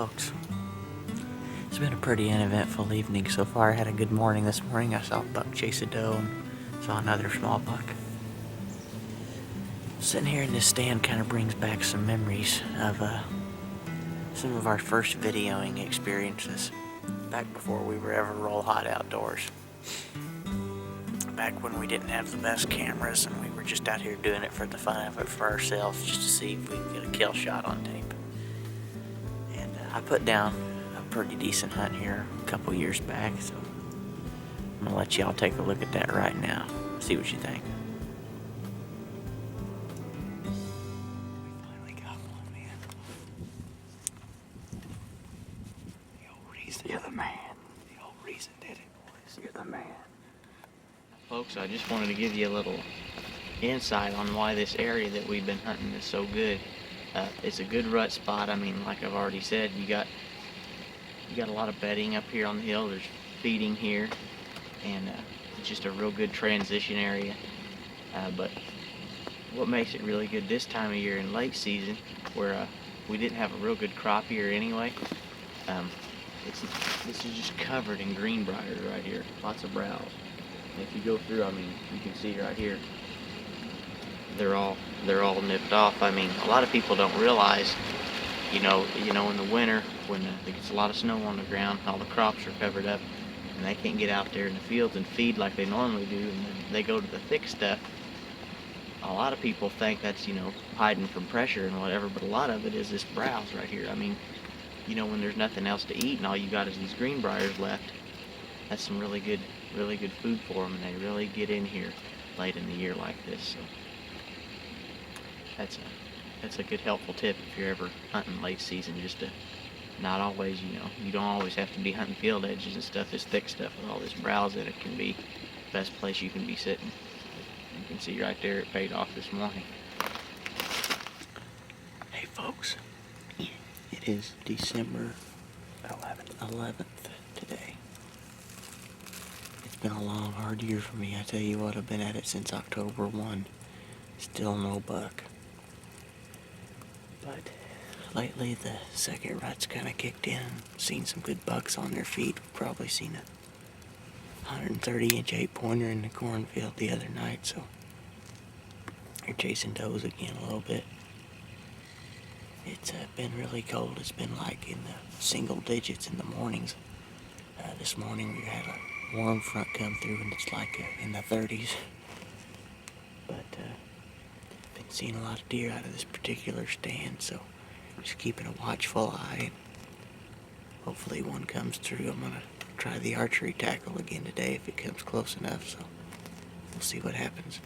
folks. It's been a pretty uneventful evening so far. I had a good morning this morning. I saw a buck chase a doe and saw another small buck. Sitting here in this stand kind of brings back some memories of some of our first videoing experiences back before we were ever roll hot outdoors. Back when we didn't have the best cameras and we were just out here doing it for the fun of it for ourselves, just to see if we could get a kill shot on tape. And I put down a pretty decent hunt here a couple years back, so I'm gonna let y'all take a look at that right now. See what you think. We finally got one, man. The old reason. You're the man. The old reason did it, boys. You're the man. Folks, I just wanted to give you a little insight on why this area that we've been hunting is so good. It's a good rut spot. I mean, like I've already said, you got a lot of bedding up here on the hill. There's feeding here, and it's just a real good transition area. But what makes it really good this time of year in late season, where we didn't have a real good crop here anyway, this is just covered in greenbriers right here. Lots of browse. And if you go through, I mean, you can see right here, they're all nipped off. I mean, a lot of people don't realize, you know, in the winter when there gets a lot of snow on the ground, all the crops are covered up, and they can't get out there in the fields and feed like they normally do, and then they go to the thick stuff. A lot of people think that's, hiding from pressure and whatever, but a lot of it is this browse right here. I mean, when there's nothing else to eat and all you got is these greenbriers left, that's some really good food for them, and they really get in here late in the year like this. So that's a good helpful tip if you're ever hunting late season, just to not always, you don't always have to be hunting field edges and stuff. This thick stuff with all this browse in it can be the best place you can be sitting. You can see right there it paid off this morning. Hey folks, it is December 11th today. It's been a long, hard year for me. I tell you what, I've been at it since October 1. Still no buck. But lately the second rut's kind of kicked in. Seen some good bucks on their feet. Probably seen a 130-inch 8-pointer in the cornfield the other night, so they're chasing does again a little bit. It's been really cold. It's been like in the single digits in the mornings. This morning we had a warm front come through and it's like in the 30s. But been seeing a lot of deer out of this particular stand, so just keeping a watchful eye. Hopefully one comes through. I'm gonna try the archery tackle again today if it comes close enough, so we'll see what happens.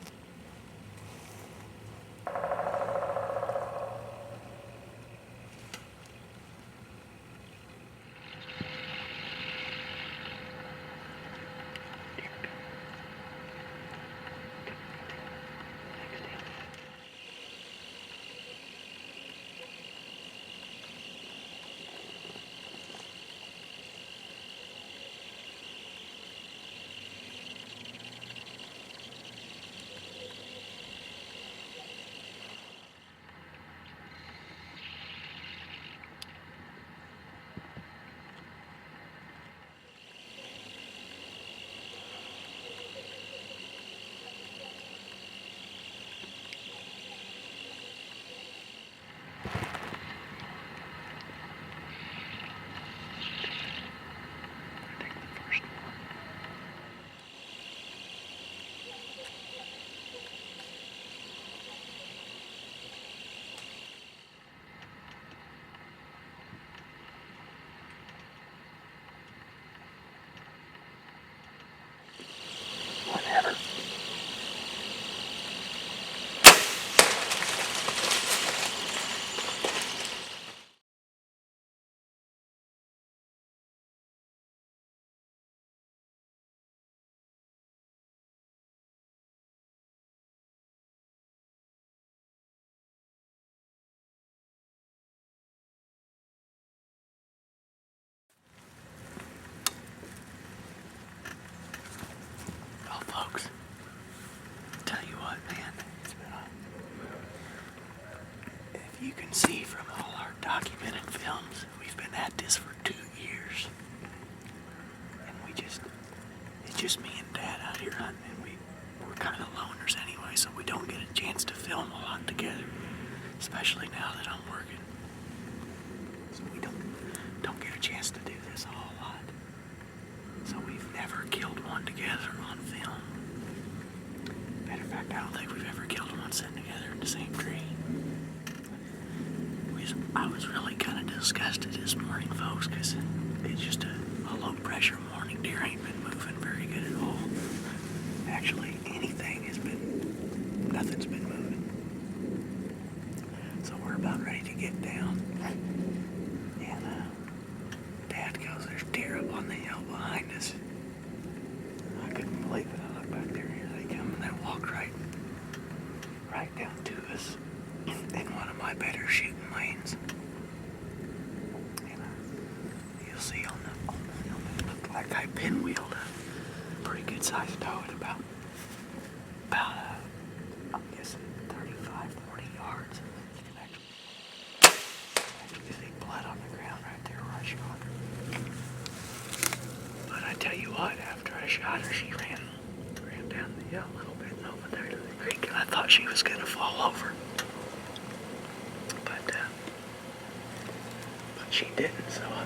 You can see from all our documented films, we've been at this for 2 years. And it's just me and Dad out here hunting, and we're kind of loners anyway, so we don't get a chance to film a lot together, especially now that I'm working. So we don't get a chance to do this a whole lot. So we've never killed one together on film. Matter of fact, I don't think we've ever killed one sitting together in the same tree. I was really kind of disgusted this morning, folks, because it's just a low pressure morning. Deer ain't been moving very good at all. Actually, nothing's been moving. So we're about ready to get down. And Dad goes, there's deer up on the hill behind us. I couldn't believe it. I look back there, here they come, and they walk right down to us in one of my better shooting lanes. And you'll see on the film, it looked like I pinwheeled a pretty good sized doe at about I'm guessing 35, 40 yards. Actually, see blood on the ground right there where I shot her. But I tell you what, after I shot her, she ran down the hill a little bit and over there to the creek, and I thought she was gonna fall over. But she didn't, so I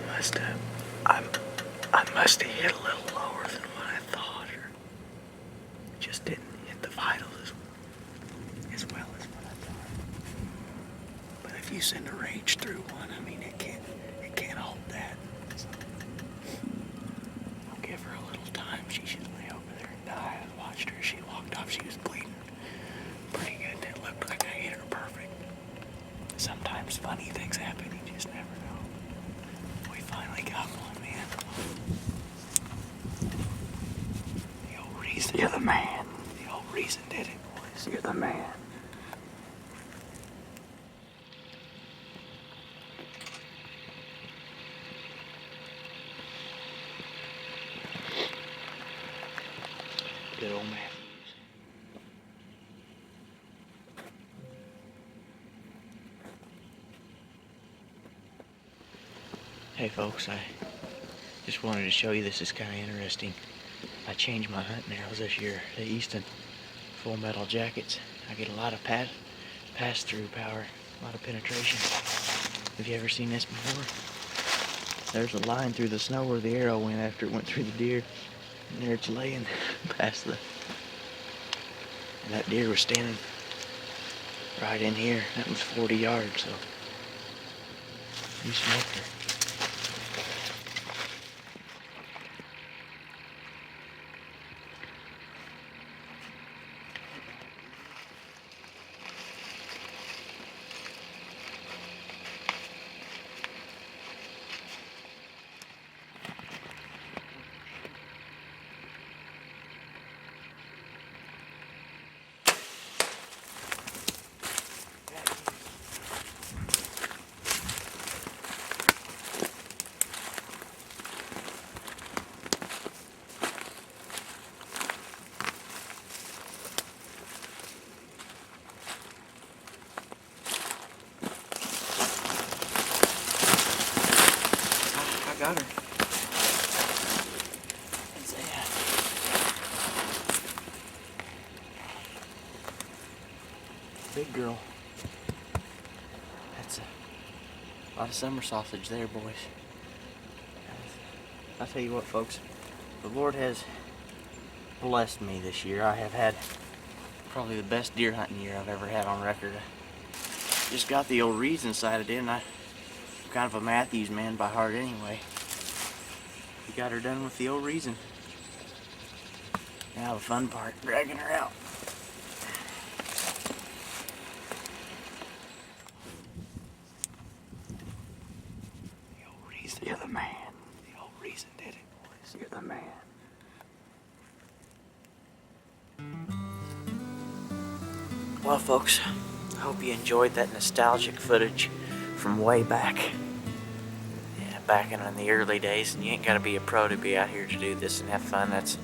must have hit a little lower than what I thought, or just didn't hit the vitals as well as what I thought. But if you send a rage through one, I mean, it can't hold that. So I'll give her a little time. She should lay over there and die. I watched her. She walked off. She was bleeding pretty good. It looked like I hit her perfect. Sometimes funny things happen. You just never know. We finally got one, man. The old reason. You're the man. The old reason did it, boys. You're the man. Good old Matthews. Hey folks, I just wanted to show you, this is kind of interesting. I changed my hunting arrows this year to Easton full metal jackets. I get a lot of pass-through power, a lot of penetration. Have you ever seen this before? There's a line through the snow where the arrow went after it went through the deer. And there it's laying past and that deer was standing right in here. That was 40 yards, so you smoked her. Got her. That's a big girl. That's a lot of summer sausage there, boys. I'll tell you what, folks, the Lord has blessed me this year. I have had probably the best deer hunting year I've ever had on record. I just got the old reason sighted in. I'm kind of a Matthews man by heart anyway. We got her done with the old reason. Now the fun part, dragging her out. The old reason. You're the man. The old reason did it, boys. You're the man. Well, folks, I hope you enjoyed that nostalgic footage from way back. Back in the early days, and you ain't got to be a pro to be out here to do this and have fun. That's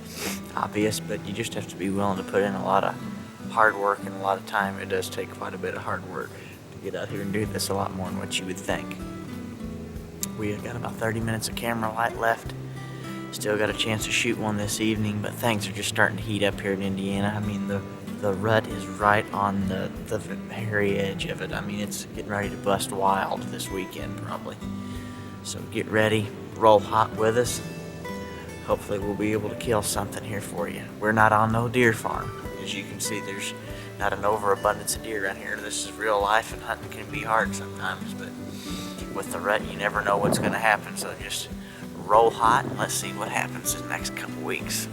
obvious, but you just have to be willing to put in a lot of hard work and a lot of time. It does take quite a bit of hard work to get out here and do this a lot more than what you would think. We have got about 30 minutes of camera light left. Still got a chance to shoot one this evening, but things are just starting to heat up here in Indiana. I mean, the rut is right on the hairy edge of it. I mean, it's getting ready to bust wild this weekend probably. So get ready, roll hot with us. Hopefully we'll be able to kill something here for you. We're not on no deer farm. As you can see, there's not an overabundance of deer around here. This is real life, and hunting can be hard sometimes, but with the rut, you never know what's going to happen. So just roll hot and let's see what happens in the next couple weeks.